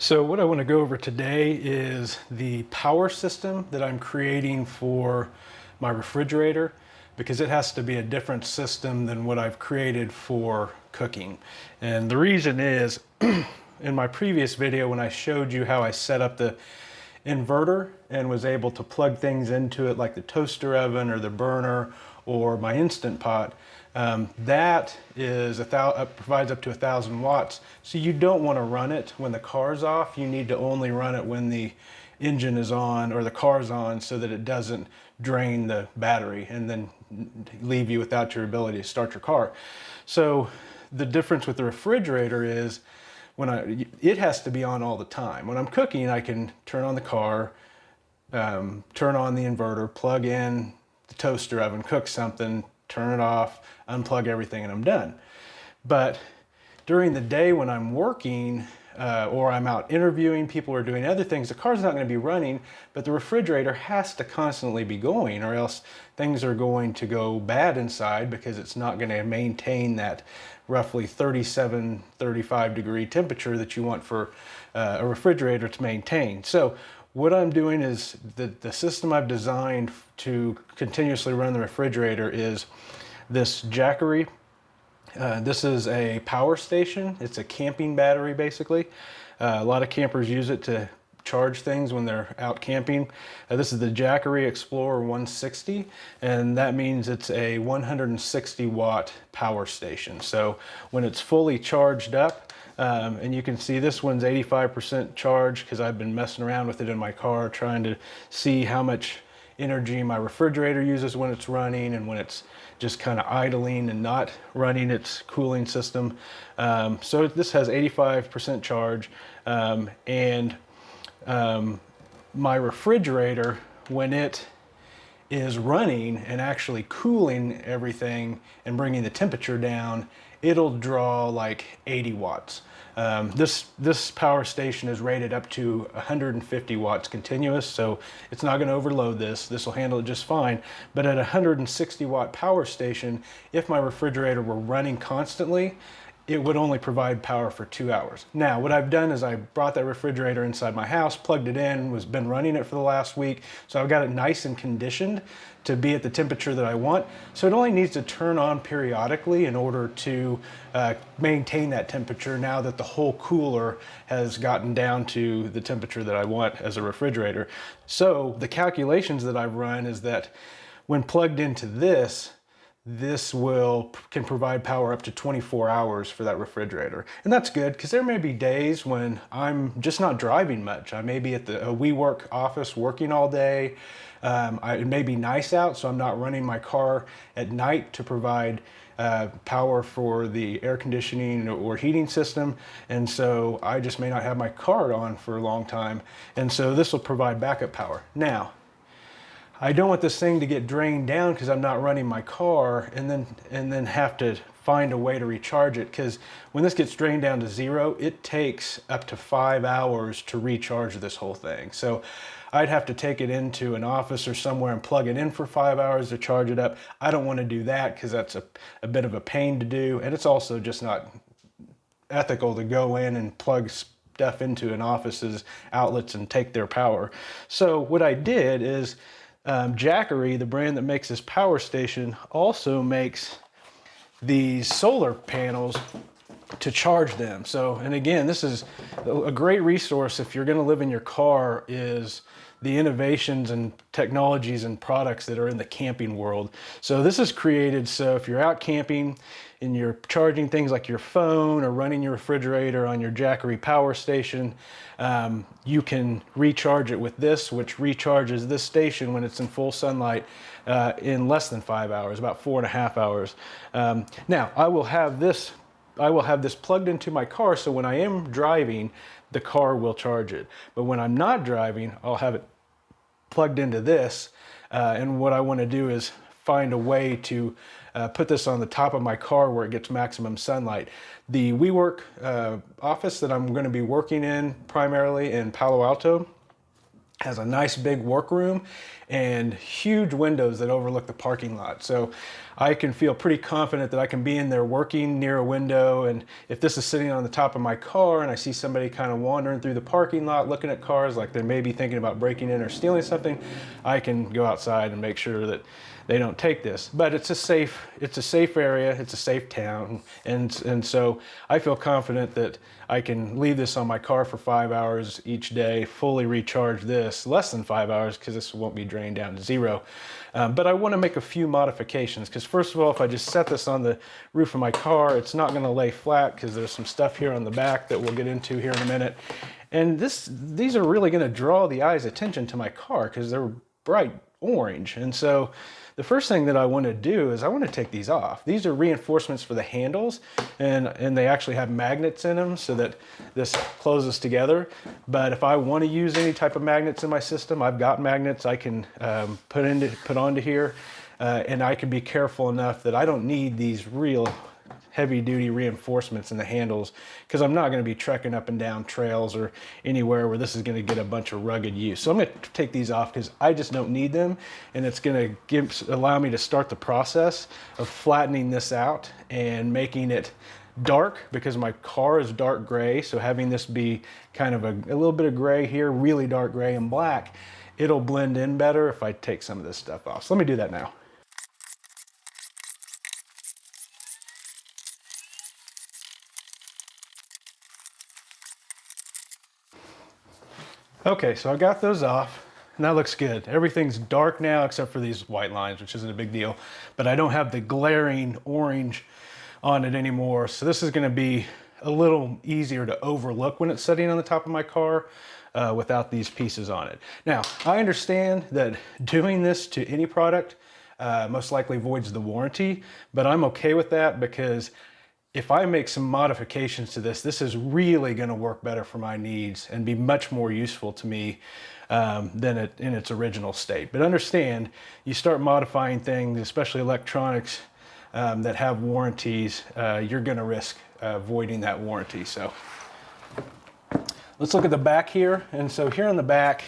So what I want to go over today is the power system that I'm creating for my refrigerator, because it has to be a different system than what I've created for cooking. And the reason is in my previous video when I showed you how I set up the inverter and was able to plug things into it like the toaster oven or the burner or my Instant Pot, that is provides up to 1,000 watts. So you don't want to run it when the car's off. You need to only run it when the engine is on or the car's on, so that it doesn't drain the battery and then leave you without your ability to start your car. So the difference with the refrigerator is it has to be on all the time. When I'm cooking, I can turn on the car, turn on the inverter, plug in the toaster oven, cook something, turn it off, unplug everything, and I'm done. But during the day when I'm working or I'm out interviewing people or doing other things, the car's not going to be running, but the refrigerator has to constantly be going, or else things are going to go bad inside because it's not going to maintain that roughly 37, 35 degree temperature that you want for a refrigerator to maintain. So what I'm doing is the system I've designed to continuously run the refrigerator is this Jackery. This is a power station. It's a camping battery, basically. A lot of campers use it to charge things when they're out camping. This is the Jackery Explorer 160, and that means it's a 160 watt power station. So when it's fully charged up, and you can see this one's 85% charged because I've been messing around with it in my car trying to see how much energy my refrigerator uses when it's running and when it's just kind of idling and not running its cooling system. So this has 85% charge, and my refrigerator, when it is running and actually cooling everything and bringing the temperature down, it'll draw like 80 watts. This power station is rated up to 150 watts continuous, so it's not going to overload this. This will handle it just fine. But at a 160 watt power station, if my refrigerator were running constantly, it would only provide power for 2 hours. Now, what I've done is I brought that refrigerator inside my house, plugged it in, been running it for the last week, so I've got it nice and conditioned to be at the temperature that I want. So it only needs to turn on periodically in order to maintain that temperature now that the whole cooler has gotten down to the temperature that I want as a refrigerator. So the calculations that I've run is that when plugged into this can provide power up to 24 hours for that refrigerator. And that's good, because there may be days when I'm just not driving much. I may be at the WeWork office working all day. It may be nice out, so I'm not running my car at night to provide power for the air conditioning or heating system. And so I just may not have my car on for a long time. And so this will provide backup power. Now, I don't want this thing to get drained down because I'm not running my car and then have to find a way to recharge it, because when this gets drained down to zero, it takes up to 5 hours to recharge this whole thing. So I'd have to take it into an office or somewhere and plug it in for 5 hours to charge it up. I don't want to do that because that's a bit of a pain to do, and it's also just not ethical to go in and plug stuff into an office's outlets and take their power. So what I did is Jackery, the brand that makes this power station, also makes these solar panels to charge them. So, and again, this is a great resource if you're going to live in your car, is the innovations and technologies and products that are in the camping world. So this is created so if you're out camping and you're charging things like your phone or running your refrigerator on your Jackery power station, you can recharge it with this, which recharges this station when it's in full sunlight in less than 5 hours, about 4.5 hours. Now, I will have this plugged into my car, so when I am driving, the car will charge it. But when I'm not driving, I'll have it plugged into this. And what I want to do is find a way to put this on the top of my car where it gets maximum sunlight. The WeWork office that I'm going to be working in primarily in Palo Alto, Has a nice big workroom and huge windows that overlook the parking lot. So I can feel pretty confident that I can be in there working near a window. And if this is sitting on the top of my car and I see somebody kind of wandering through the parking lot looking at cars like they may be thinking about breaking in or stealing something, I can go outside and make sure that they don't take this. But it's a safe area, it's a safe town, and so I feel confident that I can leave this on my car for 5 hours each day, fully recharge this, less than 5 hours because this won't be drained down to zero. But I want to make a few modifications because first of all, if I just set this on the roof of my car, it's not going to lay flat because there's some stuff here on the back that we'll get into here in a minute. And these are really going to draw the eye's attention to my car because they're bright orange. And so the first thing that I want to do is I want to take these off. These are reinforcements for the handles, and they actually have magnets in them so that this closes together. But if I want to use any type of magnets in my system, I've got magnets I can put onto here, and I can be careful enough that I don't need these real heavy-duty reinforcements in the handles because I'm not going to be trekking up and down trails or anywhere where this is going to get a bunch of rugged use. So I'm going to take these off because I just don't need them, and it's going to allow me to start the process of flattening this out and making it dark because my car is dark gray. So having this be kind of a little bit of gray here, really dark gray and black, it'll blend in better if I take some of this stuff off. So let me do that now. Okay, so I got those off, and that looks good. Everything's dark now except for these white lines, which isn't a big deal, but I don't have the glaring orange on it anymore. So this is gonna be a little easier to overlook when it's sitting on the top of my car without these pieces on it. Now, I understand that doing this to any product most likely voids the warranty, but I'm okay with that because if I make some modifications to this, this is really going to work better for my needs and be much more useful to me than in its original state. But understand, you start modifying things, especially electronics that have warranties, you're going to risk voiding that warranty. So let's look at the back here. And so here on the back,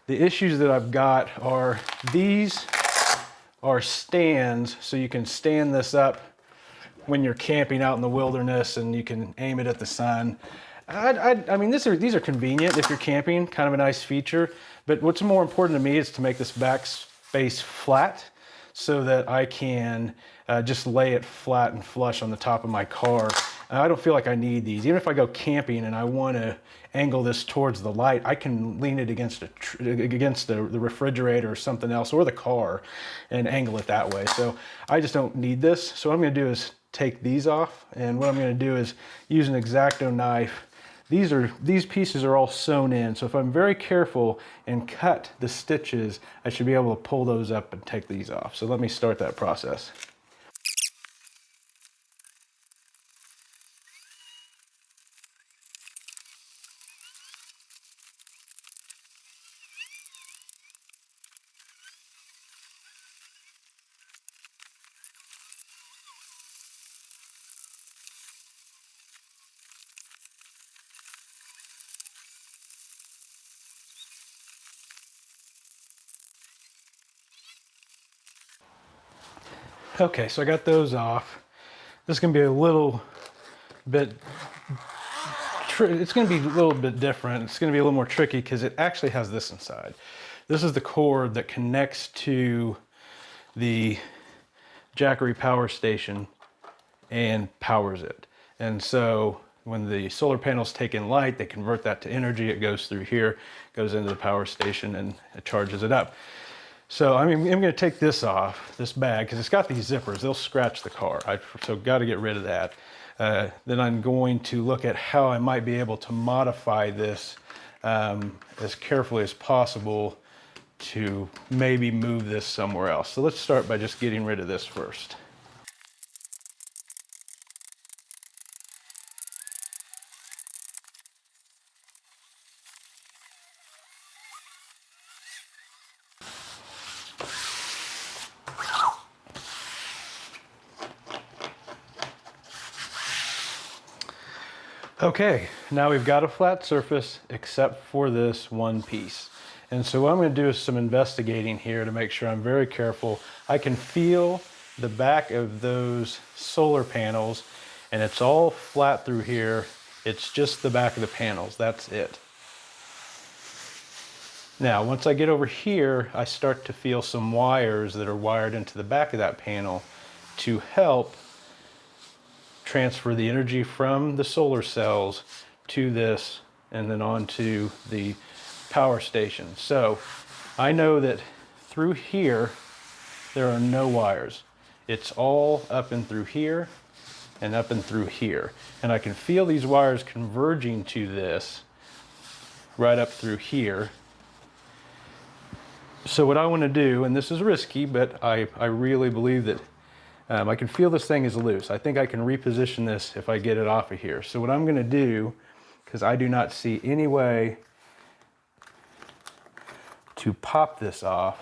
the issues that I've got are these are stands, so you can stand this up when you're camping out in the wilderness and you can aim it at the sun. I mean, these are convenient if you're camping, kind of a nice feature, but what's more important to me is to make this back space flat so that I can just lay it flat and flush on the top of my car. I don't feel like I need these. Even if I go camping and I want to angle this towards the light, I can lean it against the refrigerator or something else, or the car, and angle it that way. So I just don't need this. So what I'm going to do is take these off, and what I'm going to do is use an X-Acto knife. These pieces are all sewn in, so if I'm very careful and cut the stitches, I should be able to pull those up and take these off. So let me start that process. Okay, so I got those off. This is going to be a little bit, it's going to be a little bit different. It's going to be a little more tricky because it actually has this inside. This is the cord that connects to the Jackery power station and powers it. And so when the solar panels take in light, they convert that to energy. It goes through here, goes into the power station, and it charges it up. So I'm going to take this off, this bag, because it's got these zippers. They'll scratch the car. So got to get rid of that. Then I'm going to look at how I might be able to modify this as carefully as possible to maybe move this somewhere else. So let's start by just getting rid of this first. Okay, now we've got a flat surface except for this one piece. And so what I'm going to do is some investigating here to make sure I'm very careful. I can feel the back of those solar panels, and it's all flat through here. It's just the back of the panels, that's it. Now, once I get over here, I start to feel some wires that are wired into the back of that panel to help transfer the energy from the solar cells to this and then onto the power station. So I know that through here there are no wires. It's all up and through here and up and through here. And I can feel these wires converging to this right up through here. So what I want to do, and this is risky, but I really believe that I can feel this thing is loose. I think I can reposition this if I get it off of here. So what I'm going to do, because I do not see any way to pop this off.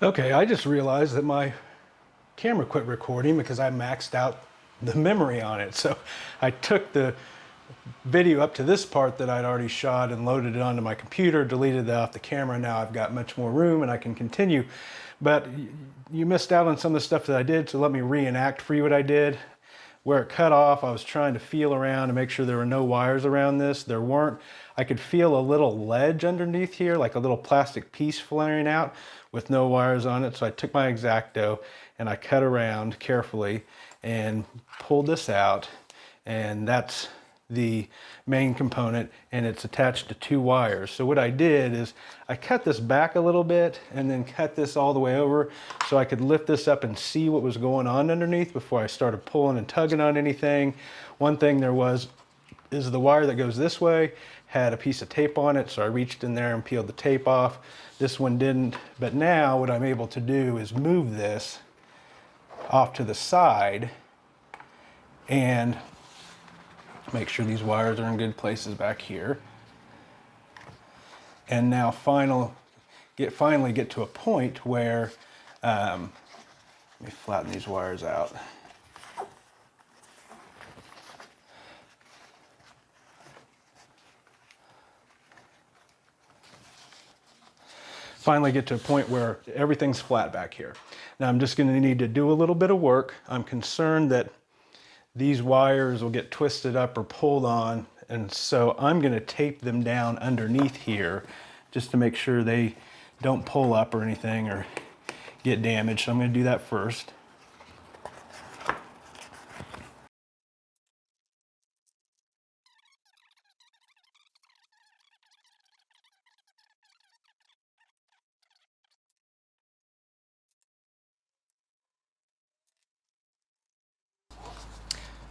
Okay, I just realized that my camera quit recording because I maxed out the memory on it. So I took the video up to this part that I'd already shot and loaded it onto my computer, deleted that off the camera. Now I've got much more room and I can continue. But you missed out on some of the stuff that I did, so let me reenact for you what I did. Where it cut off, I was trying to feel around to make sure there were no wires around this. There weren't. I could feel a little ledge underneath here, like a little plastic piece flaring out with no wires on it. So I took my X-Acto and I cut around carefully and pulled this out, and that's the main component, and it's attached to 2 wires. So what I did is I cut this back a little bit and then cut this all the way over so I could lift this up and see what was going on underneath before I started pulling and tugging on anything. One thing there was is the wire that goes this way had a piece of tape on it, so I reached in there and peeled the tape off. This one didn't, but now what I'm able to do is move this off to the side and make sure these wires are in good places back here. And now finally get to a point where, let me flatten these wires out. Finally get to a point where everything's flat back here. Now I'm just going to need to do a little bit of work. I'm concerned that these wires will get twisted up or pulled on, and so I'm going to tape them down underneath here just to make sure they don't pull up or anything or get damaged. So I'm going to do that first.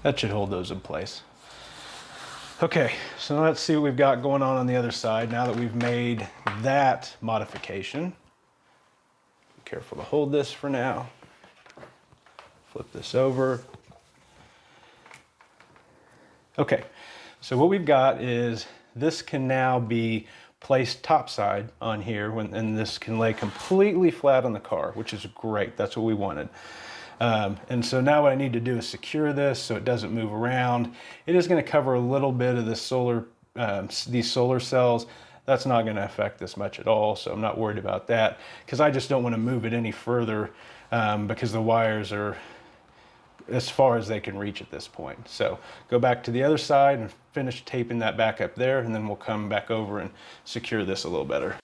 That should hold those in place. Okay, so now let's see what we've got going on the other side now that we've made that modification. Be careful to hold this for now. Flip this over. Okay, so what we've got is this can now be placed topside on here, and this can lay completely flat on the car, which is great. That's what we wanted. And so now what I need to do is secure this so it doesn't move around. It is going to cover a little bit of this these solar cells. That's not going to affect this much at all, so I'm not worried about that, because I just don't want to move it any further because the wires are as far as they can reach at this point. So go back to the other side and finish taping that back up there, and then we'll come back over and secure this a little better.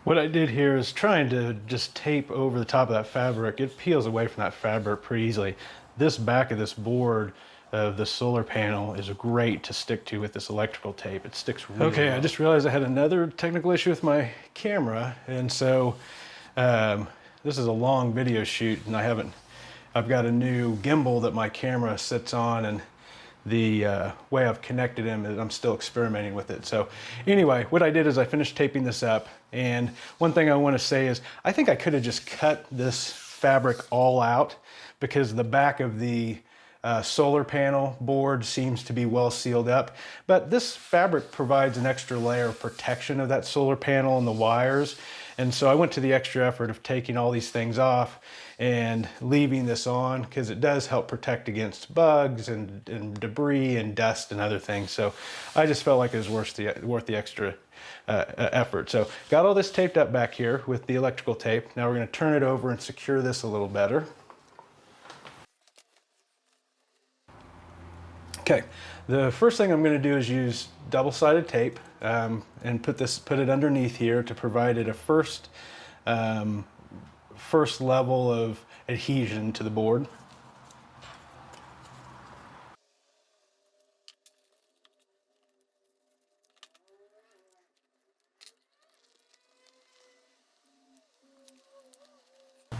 What I did here is trying to just tape over the top of that fabric. It peels away from that fabric pretty easily. This back of this board of the solar panel is great to stick to with this electrical tape. It sticks really well. I just realized I had another technical issue with my camera, and so this is a long video shoot, and I've got a new gimbal that my camera sits on, and the way I've connected them is I'm still experimenting with it. So anyway, what I did is I finished taping this up, and one thing I want to say is I think I could have just cut this fabric all out because the back of the solar panel board seems to be well sealed up, but this fabric provides an extra layer of protection of that solar panel and the wires. And so I went to the extra effort of taking all these things off and leaving this on because it does help protect against bugs and debris and dust and other things. So I just felt like it was worth the extra effort. So got all this taped up back here with the electrical tape. Now we're going to turn it over and secure this a little better. Okay, the first thing I'm going to do is use double-sided tape and put it underneath here to provide it a first level of adhesion to the board.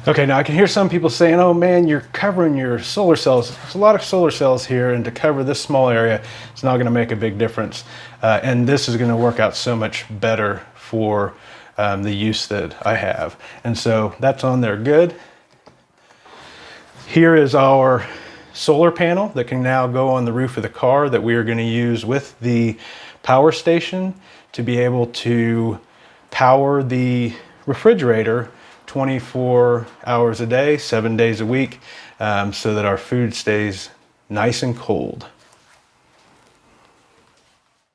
Okay, now I can hear some people saying, oh man, you're covering your solar cells. There's a lot of solar cells here, and to cover this small area, it's not going to make a big difference. And this is going to work out so much better for the use that I have. And so that's on there good. Here is our solar panel that can now go on the roof of the car that we are going to use with the power station to be able to power the refrigerator 24 hours a day, 7 days a week, so that our food stays nice and cold.